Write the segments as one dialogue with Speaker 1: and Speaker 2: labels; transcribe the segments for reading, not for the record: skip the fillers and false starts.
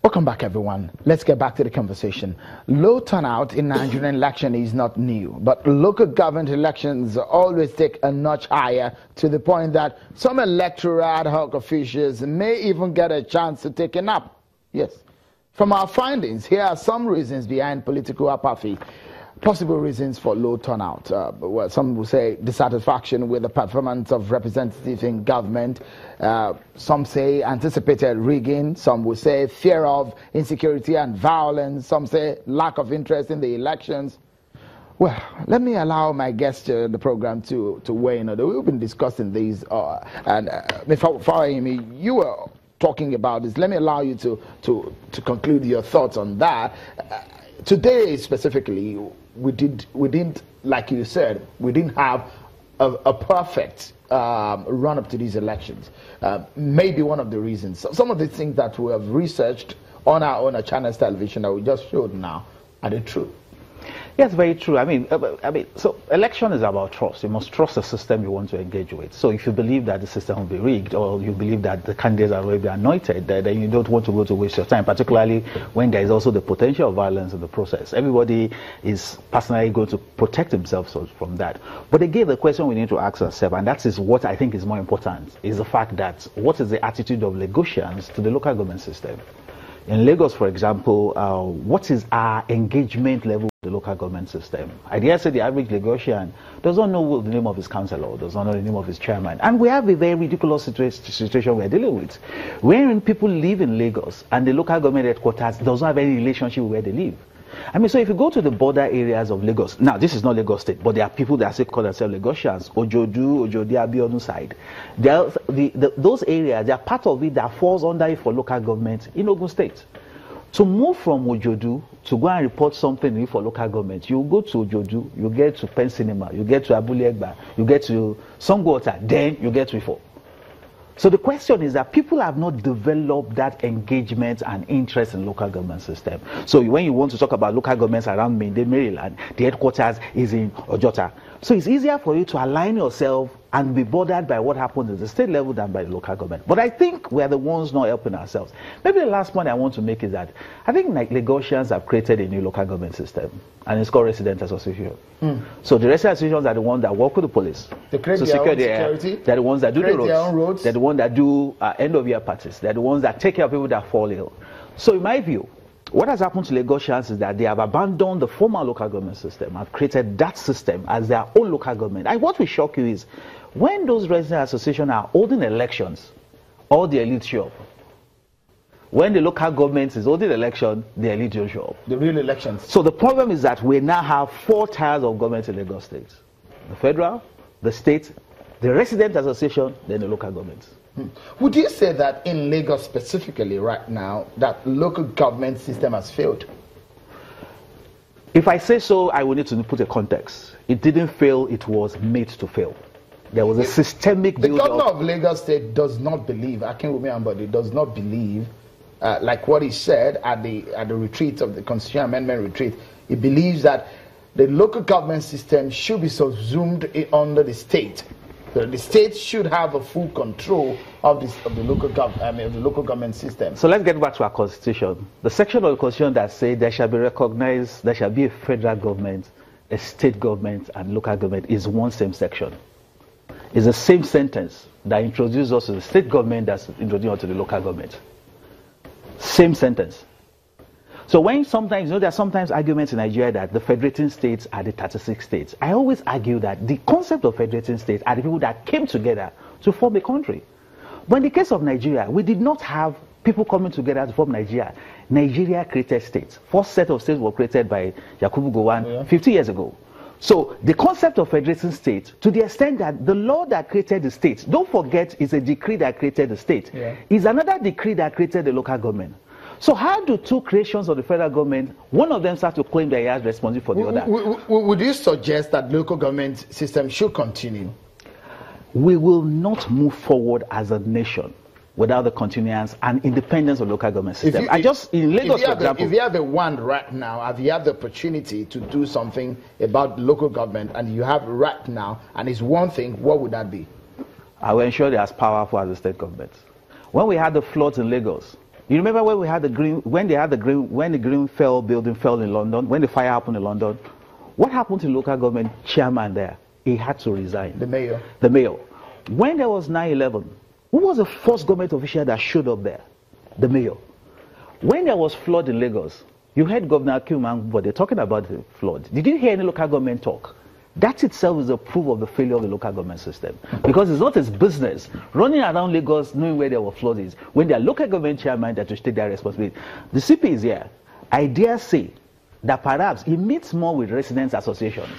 Speaker 1: Welcome back, everyone. Let's get back to the conversation. Low turnout in Nigerian election is not new, but local government elections always take a notch higher, to the point that some electoral ad hoc officials may even get a chance to take a nap. Yes. From our findings, here are some reasons behind political apathy. Possible reasons for low turnout. Well, some will say dissatisfaction with the performance of representatives in government. Some say anticipated rigging. Some will say fear of insecurity and violence. Some say lack of interest in the elections. Well, let me allow my guest in the program to weigh in. We've been discussing these, and following me, you were talking about this. Let me allow you to conclude your thoughts on that. Today specifically, we didn't, like you said, we didn't have a perfect run up to these elections. Maybe one of the reasons. Some of the things that we have researched on our own channels television that we just showed now, are they true?
Speaker 2: Yes, very true. I mean, so election is about trust. You must trust the system you want to engage with. So if you believe that the system will be rigged, or you believe that the candidates are already anointed, then you don't want to go to waste your time, particularly when there is also the potential of violence in the process. Everybody is personally going to protect themselves from that. But again, the question we need to ask ourselves, and that is what I think is more important, is the fact that what is the attitude of Lagosians to the local government system? In Lagos, for example, what is our engagement level with the local government system? I dare say the average Lagosian does not know the name of his councillor, does not know the name of his chairman. And we have a very ridiculous situation we're dealing with, wherein people live in Lagos and the local government headquarters does not have any relationship with where they live. I mean, so if you go to the border areas of Lagos, now this is not Lagos State, but there are people that still call themselves Lagosians, Ojodi, Abiodun side. Those areas, they are part of it that falls under it for local government in Ogun State. To move from Ojodu to go and report something for local government, you go to Ojodu, you get to Pen Cinema, you get to Abule Egba, you get to Songwater, then you get to Ifo. So the question is that people have not developed that engagement and interest in local government system. So when you want to talk about local governments around Maryland, the headquarters is in Ojota. So it's easier for you to align yourself and be bothered by what happens at the state level than by the local government. But I think we're the ones not helping ourselves. Maybe the last point I want to make is that I think like Lagosians have created a new local government system, and it's called Resident Association. So the resident associations are the ones that work with the police.
Speaker 1: They create their own security.
Speaker 2: They're the ones that do the
Speaker 1: roads.
Speaker 2: They're the ones that do end-of-year parties. They're the ones that take care of people that fall ill. So in my view, what has happened to Lagosians is that they have abandoned the former local government system, have created that system as their own local government. And what will shock you is, when those resident associations are holding elections, all the elite show up. When the local government is holding election, the elite don't show up.
Speaker 1: The real elections.
Speaker 2: So the problem is that we now have 4 tiers of government in Lagos State. The federal, the state, the resident association, then the local government.
Speaker 1: Would you say that in Lagos specifically right now, that local government system has failed?
Speaker 2: If I say so, I will need to put a context. It didn't fail, it was made to fail. There was a systemic
Speaker 1: build-up. The governor of Lagos State does not believe, Akinwumi Ambode does not believe, like what he said at the retreat of the Constitution Amendment retreat, he believes that the local government system should be subsumed under the state. So the state should have a full control of the local government system.
Speaker 2: So let's get back to our constitution. The section of the constitution that says there shall be recognized, there shall be a federal government, a state government, and local government is one same section. It's the same sentence that introduces us to the state government that's introduced us to the local government. Same sentence. So when sometimes, there are sometimes arguments in Nigeria that the federating states are the 36 states. I always argue that the concept of federating states are the people that came together to form a country. But in the case of Nigeria, we did not have people coming together to form Nigeria. Nigeria created states. First set of states were created by Yakubu Gowon 50 years ago. So the concept of federating states, to the extent that the law that created the states, don't forget, is a decree that created the state, is another decree that created the local government. So how do 2 creations of the federal government, one of them start to claim that he has responsibility for the other?
Speaker 1: Would you suggest that local government system should continue?
Speaker 2: We will not move forward as a nation without the continuance and independence of local government system. In Lagos, for example,
Speaker 1: if you have a wand right now, if you have the opportunity to do something about local government, and you have right now, and it's one thing, what would that be?
Speaker 2: I will ensure they're as powerful as the state government. When we had the floods in Lagos, You remember when we had the green, when the Grenfell building fell in London, when the fire happened in London? What happened to local government chairman there? He had to resign.
Speaker 1: The mayor.
Speaker 2: The mayor. When there was 9/11, who was the first government official that showed up there? The mayor. When there was flood in Lagos, you heard Governor Akim, but they're talking about the flood. Did you hear any local government talk? That itself is a proof of the failure of the local government system. Because it's not his business running around Lagos knowing where there were floods when their local government chairman that should take their responsibility. The CP is here. I dare say that perhaps he meets more with residents associations.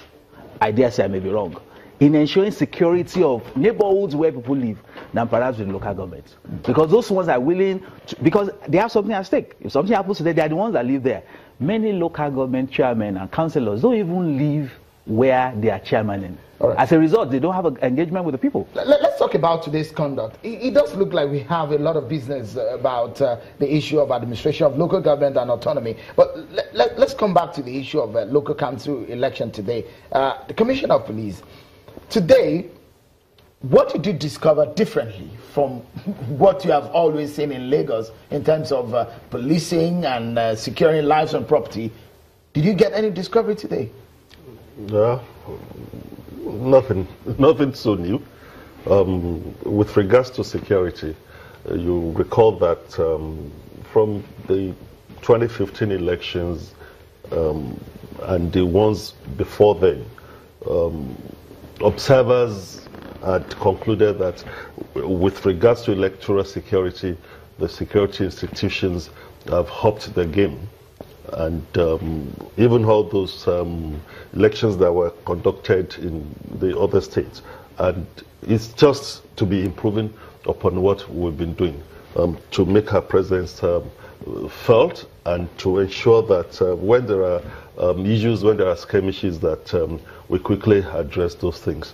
Speaker 2: I dare say I may be wrong. In ensuring security of neighborhoods where people live than perhaps with local government. Because those ones are willing to, because they have something at stake. If something happens to them, they are the ones that live there. Many local government chairmen and councillors don't even live where they are chairman in. Right. As a result, they don't have an engagement with the people.
Speaker 1: Let's talk about today's conduct. It does look like we have a lot of business about the issue of administration of local government and autonomy. But let's come back to the issue of local council election today. The Commissioner of Police, today, what did you discover differently from what you have always seen in Lagos in terms of policing and securing lives and property? Did you get any discovery today?
Speaker 3: No, nothing so new. With regards to security, you recall that from the 2015 elections and the ones before then, observers had concluded that with regards to electoral security, the security institutions have upped the game. And even all those elections that were conducted in the other states, and it's just to be improving upon what we've been doing to make our presence felt and to ensure that when there are issues, when there are skirmishes, that we quickly address those things.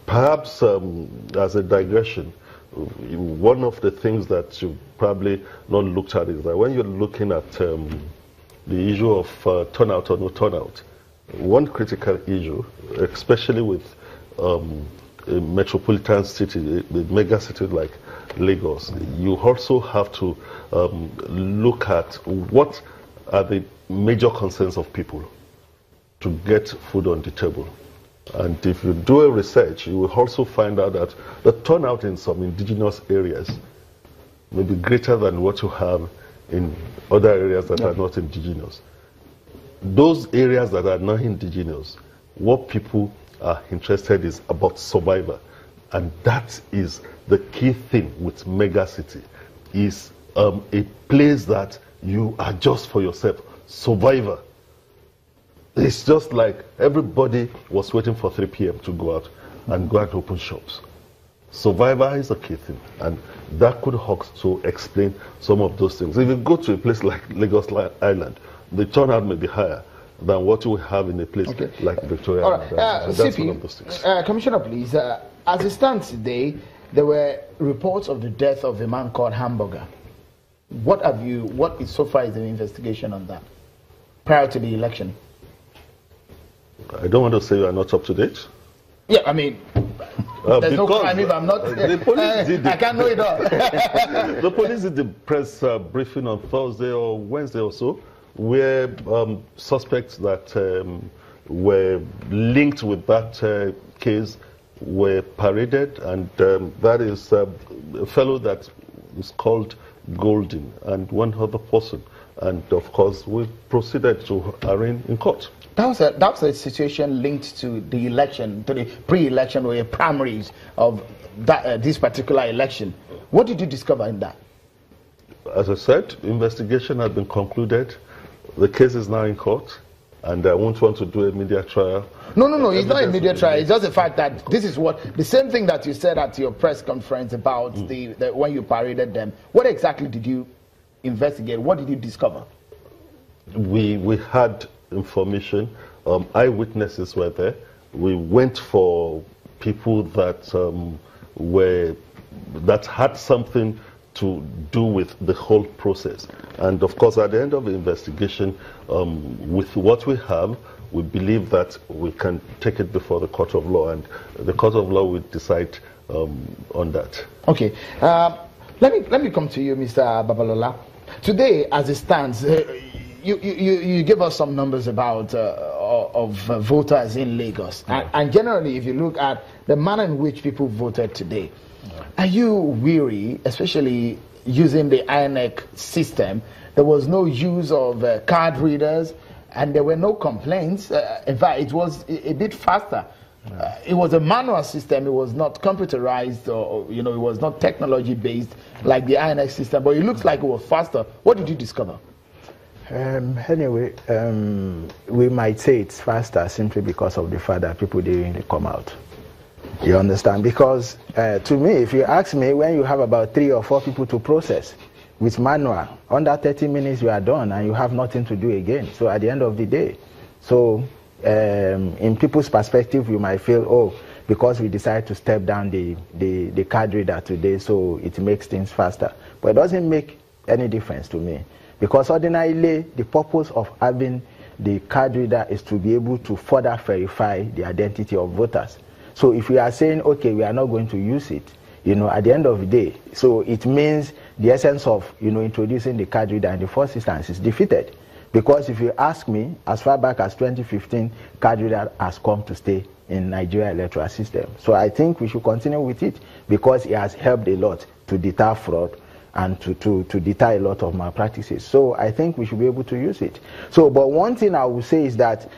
Speaker 3: Perhaps as a digression, one of the things that you probably not looked at is that when you're looking at the issue of turnout or no turnout, one critical issue, especially with a metropolitan city, the mega city like Lagos, you also have to look at what are the major concerns of people to get food on the table. And if you do a research, you will also find out that the turnout in some indigenous areas may be greater than what you have in other areas that are not indigenous. Those areas that are not indigenous, what people are interested is about survival. And that is the key thing with mega city, is a place that you are just for yourself, survivor. It's just like everybody was waiting for 3 p.m. to go out and go and open shops. Survivor is a key thing, and that could also explain some of those things. If you go to a place like Lagos Island, the turnout may be higher than what you have in a place like Victoria.
Speaker 1: All right.
Speaker 3: That's one of those things.
Speaker 1: Commissioner, please, as it stands today, there were reports of the death of a man called Hamburger. What is so far is the investigation on that prior to the election?
Speaker 3: I don't want to say you are not up to date.
Speaker 1: Yeah, I mean, there's no crime if I'm not.
Speaker 3: The police did
Speaker 1: I can't know it all.
Speaker 3: The police did the press briefing on Thursday or Wednesday or so, where suspects that were linked with that case were paraded, and that is a fellow that is called Golden and one other person. And of course, we proceeded to arraign in court.
Speaker 1: That was a situation linked to the election, to the pre-election or primaries of this particular election. What did you discover in that?
Speaker 3: As I said, investigation had been concluded. The case is now in court, and I won't want to do a media trial.
Speaker 1: No, it's not a media trial. It's just the fact that this is the same thing that you said at your press conference about when you paraded them. What exactly did you investigate? What did you discover?
Speaker 3: We had information. Eyewitnesses were there. We went for people that had something to do with the whole process. And of course, at the end of the investigation, with what we have, we believe that we can take it before the court of law, and the court of law will decide on that.
Speaker 1: Okay. Let me come to you, Mr. Babalola. Today, as it stands, you give us some numbers about voters in Lagos, and generally, if you look at the manner in which people voted today, are you weary, especially using the INEC system? There was no use of card readers, and there were no complaints. In fact, it was a bit faster. It was a manual system. It was not computerized, or it was not technology based like the INX system. But it looks like it was faster. What did you discover?
Speaker 4: Anyway, we might say it's faster simply because of the fact that people didn't come out. You understand? Because to me, if you ask me, when you have about 3 or 4 people to process with manual, under 30 minutes you are done and you have nothing to do again. So at the end of the day, in people's perspective, you might feel, oh, because we decided to step down the card reader today, so it makes things faster. But it doesn't make any difference to me. Because ordinarily, the purpose of having the card reader is to be able to further verify the identity of voters. So if we are saying, okay, we are not going to use it, at the end of the day, so it means the essence of, introducing the card reader in the first instance is defeated. Because if you ask me, as far back as 2015, card reader has come to stay in Nigeria electoral system. So I think we should continue with it because it has helped a lot to deter fraud and to deter a lot of malpractices. So I think we should be able to use it. So, but one thing I will say is that